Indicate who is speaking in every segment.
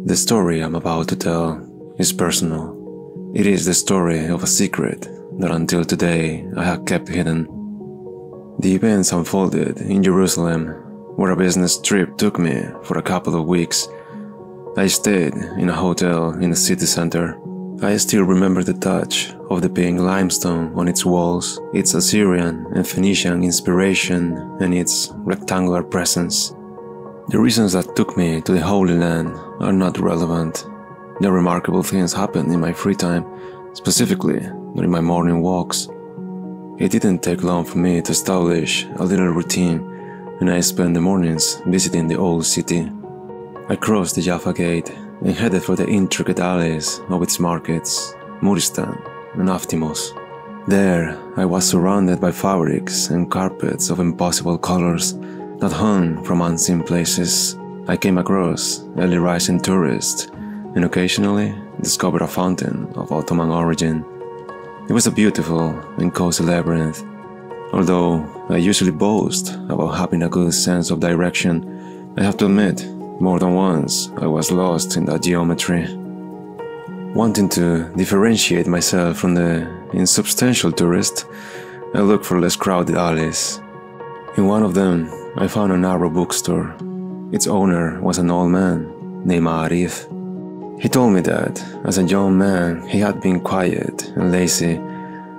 Speaker 1: The story I'm about to tell is personal. It is the story of a secret that until today I have kept hidden. The events unfolded in Jerusalem, where a business trip took me for a couple of weeks. I stayed in a hotel in the city center. I still remember the touch of the pink limestone on its walls, its Assyrian and Phoenician inspiration, and its rectangular presence. The reasons that took me to the Holy Land are not relevant. The remarkable things happened in my free time, specifically during my morning walks. It didn't take long for me to establish a little routine, and I spent the mornings visiting the old city. I crossed the Jaffa Gate and headed for the intricate alleys of its markets, Muristan and Aftimos. There, I was surrounded by fabrics and carpets of impossible colors that hung from unseen places. I came across early rising tourists and occasionally discovered a fountain of Ottoman origin. It was a beautiful and cozy labyrinth. Although I usually boast about having a good sense of direction, I have to admit, more than once I was lost in that geometry. Wanting to differentiate myself from the insubstantial tourist, I looked for less crowded alleys. In one of them, I found a narrow bookstore. Its owner was an old man named Arif. He told me that, as a young man, he had been quiet and lazy,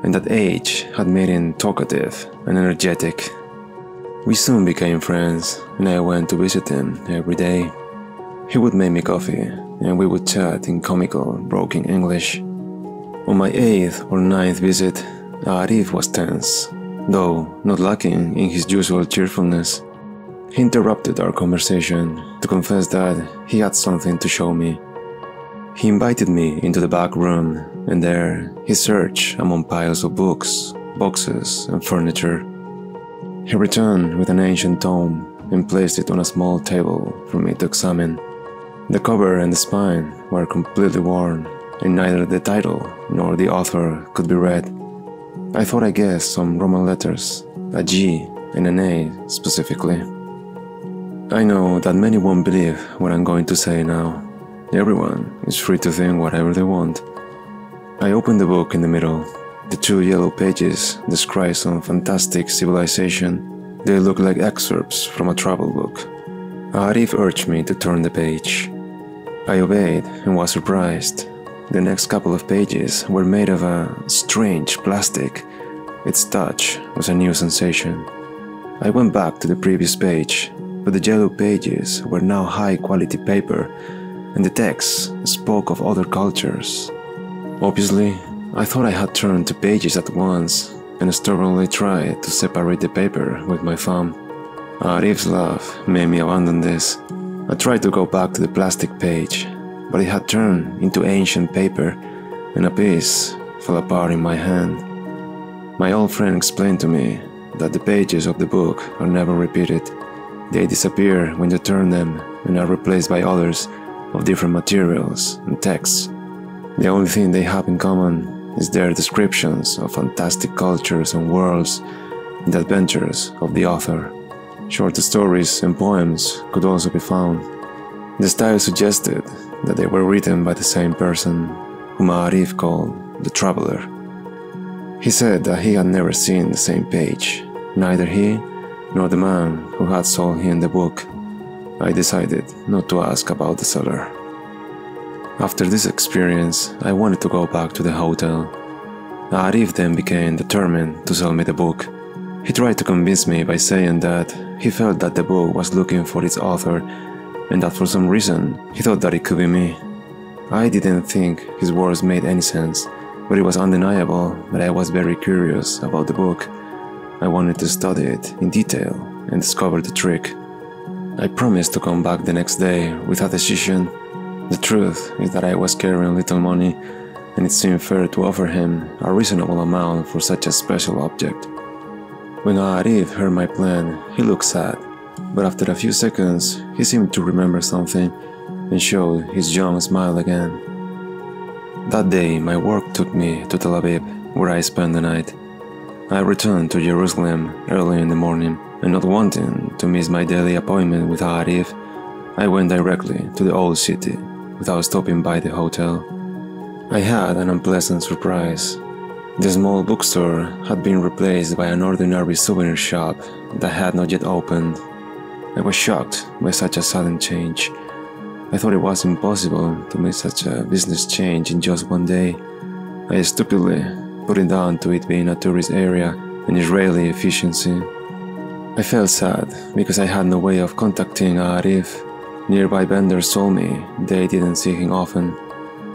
Speaker 1: and that age had made him talkative and energetic. We soon became friends, and I went to visit him every day. He would make me coffee, and we would chat in comical, broken English. On my 8th or 9th visit, Arif was tense, though not lacking in his usual cheerfulness. He interrupted our conversation to confess that he had something to show me. He invited me into the back room, and there he searched among piles of books, boxes, and furniture. He returned with an ancient tome and placed it on a small table for me to examine. The cover and the spine were completely worn, and neither the title nor the author could be read. I thought I guessed some Roman letters, a G and an A specifically. I know that many won't believe what I'm going to say now. Everyone is free to think whatever they want. I opened the book in the middle. The 2 yellow pages describe some fantastic civilization. They look like excerpts from a travel book. Arif urged me to turn the page. I obeyed and was surprised. The next couple of pages were made of a strange plastic. Its touch was a new sensation. I went back to the previous page, but the yellow pages were now high-quality paper, and the text spoke of other cultures. Obviously, I thought I had turned 2 pages at once and stubbornly tried to separate the paper with my thumb. Arif's laugh made me abandon this. I tried to go back to the plastic page, but it had turned into ancient paper, and a piece fell apart in my hand. My old friend explained to me that the pages of the book are never repeated. They disappear when you turn them and are replaced by others of different materials and texts. The only thing they have in common is their descriptions of fantastic cultures and worlds and the adventures of the author. Short stories and poems could also be found. The style suggested that they were written by the same person, whom Arif called the Traveler. He said that he had never seen the same page, neither he nor the man who had sold him the book. I decided not to ask about the seller. After this experience, I wanted to go back to the hotel. Arif then became determined to sell me the book. He tried to convince me by saying that he felt that the book was looking for its author and that for some reason he thought that it could be me. I didn't think his words made any sense, but it was undeniable that I was very curious about the book. I wanted to study it in detail and discover the trick. I promised to come back the next day with a decision. The truth is that I was carrying little money, and it seemed fair to offer him a reasonable amount for such a special object. When Arif heard my plan, he looked sad, but after a few seconds, he seemed to remember something and showed his young smile again. That day, my work took me to Tel Aviv, where I spent the night. I returned to Jerusalem early in the morning, and not wanting to miss my daily appointment with Arif, I went directly to the old city without stopping by the hotel. I had an unpleasant surprise. The small bookstore had been replaced by an ordinary souvenir shop that had not yet opened. I was shocked by such a sudden change. I thought it was impossible to make such a business change in just one day. I stupidly put it down to it being a tourist area and Israeli efficiency. I felt sad because I had no way of contacting Arif. Nearby vendors told me they didn't see him often.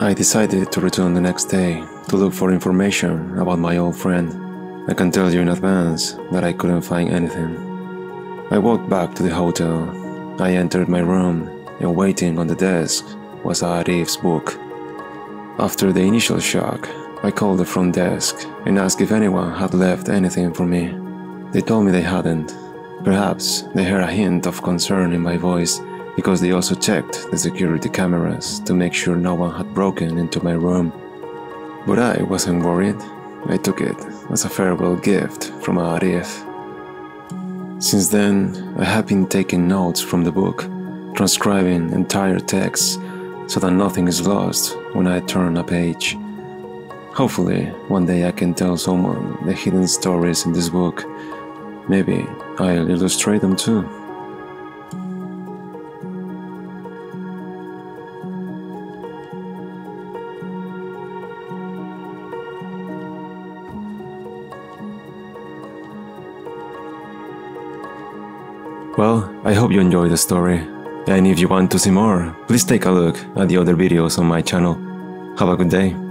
Speaker 1: I decided to return the next day to look for information about my old friend. I can tell you in advance that I couldn't find anything. I walked back to the hotel. I entered my room, and waiting on the desk was Arif's book. After the initial shock, I called the front desk and asked if anyone had left anything for me. They told me they hadn't. Perhaps they heard a hint of concern in my voice because they also checked the security cameras to make sure no one had broken into my room. But I wasn't worried. I took it as a farewell gift from Arif. Since then, I have been taking notes from the book, transcribing entire texts so that nothing is lost when I turn a page. Hopefully, one day I can tell someone the hidden stories in this book. Maybe I'll illustrate them too. Well, I hope you enjoyed the story, and if you want to see more, please take a look at the other videos on my channel. Have a good day.